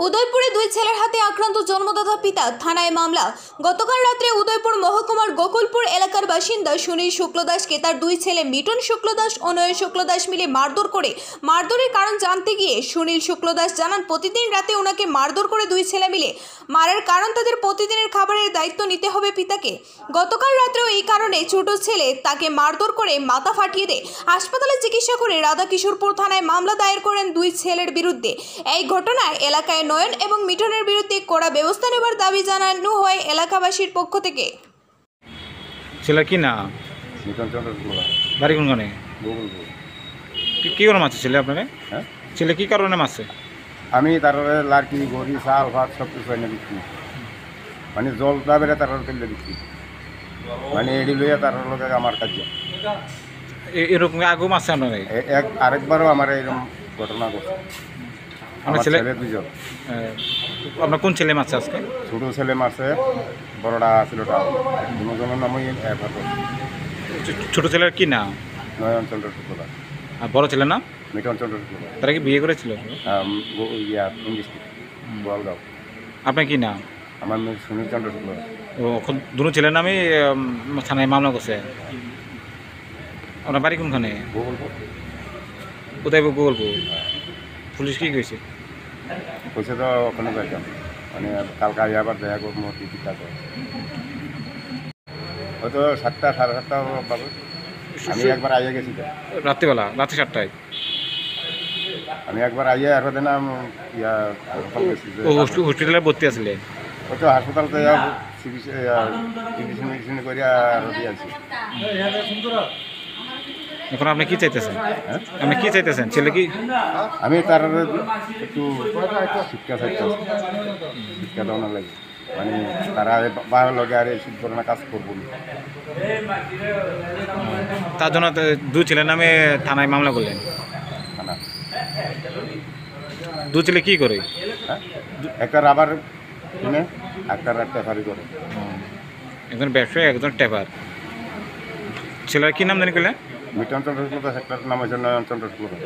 উদয়পুরে দুই ছেলের হাতে আক্রান্ত জন্মদাতা পিতা, থানায় মামলা। গতকাল রাত্রে উদয়পুর মহকুমার গোকুলপুর এলাকার বাসিন্দা সুনীল শুক্লদাসকে তার দুই ছেলে মিঠুন শুক্লদাস ও নয়ন শুক্লদাস মিলে মারধর করে। মারধরের কারণ জানতে গিয়ে সুনীল শুক্লদাস জানান, প্রতিদিন রাতে ওনাকে মারধর করে দুই ছেলে মিলে। মারার কারণ তাদের প্রতিদিনের খাবারের দায়িত্ব নিতে হবে পিতাকে। গতকাল রাত্রেও এই কারণে ছোট ছেলে তাকে মারধর করে মাথা ফাটিয়ে দেয়। হাসপাতালে চিকিৎসা করে রাধাকিশোরপুর থানায় মামলা দায়ের করেন দুই ছেলের বিরুদ্ধে। এই ঘটনায় এলাকায় নয়ন এবং মিঠুনের বিরুদ্ধে কড়া ব্যবস্থা নেবার দাবি জানানো হয় এলাকাবাসীর পক্ষ থেকে। ছেলে কি না বাড়ি কোনখানে? কি করে মারছে ছেলে আপনাকে? হ্যাঁ, ছেলে কি কারণে মারছে? আমি তার লাড়কি গড়ি চাল ভাত সব কিছু এনে দিচ্ছি, মানে জলটা বেড়ে তার ফেলে দিচ্ছি, মানে এডি লইয়া তার লগে আমার কাজ। এরকম আগেও মারছে আপনাকে? আরেকবারও আমার এরকম ঘটনা ঘটছে। আমার ছেলে দুজন। আপনার কোন ছেলে মারছে আজকে? ছোট ছেলে মারছে, বড়টা ছিল দুজনের নামই ছোট ছেলের কি নাম? নয়ন চন্দ্র শুক্লা। আর বড় ছেলের নাম? মিঠন চন্দ্র শুক্লা। তারা কি বিয়ে করেছিল? গোয়ালগাঁও। আপনার কি নাম? আমার মেয়ে সুনীল চন্দ্র শুক্লা। ও দুটো ছেলের নামে থানায় মামলা করছে। আপনার বাড়ি কোনখানে? কোথায়? গোকুলপুর। পুলিশ কি কইছে? কইছে তো ওখানে যাইতাম, মানে কালকে আবার দেখা করবো টিকিটটা করে হয়তো 7টা সাড়ে 7টা পাবো। আমি একবার আইয়া গেছি তো রাত্রিবেলা, রাত্রি 7টায়। আমি একবার আইয়া আর দিন ইয়া হাসপাতাল গেছি। হসপিটালে ভর্তি আসলে? হয়তো হাসপাতালতে চিকিৎসা মেডিসিন করিয়া রবি আছি। এখন আপনি কি চাইতেছেন? আপনি কি চাইতেছেন? ছেলে কি? আমি তার একটু শিক্ষা চাইতে, শিক্ষা দেওয়ার লাগে, মানে তারা বাইরের লগে আর এই ধরনের কাজ করবো না। তার জন্য দুই ছেলের নামে থানায় মামলা করলেন? থানা দু ছেলে কি করে? একটা রাবার কিনে, একটা টেফারি করে। একজন ব্যবসায়ী, একজন টেপার। ছেলের কি নাম জানি করলেন? মিঠন চন্দ্র শুক্লা, একটার নাম হয়েছে নয়ন চন্দ্র শুক্লা।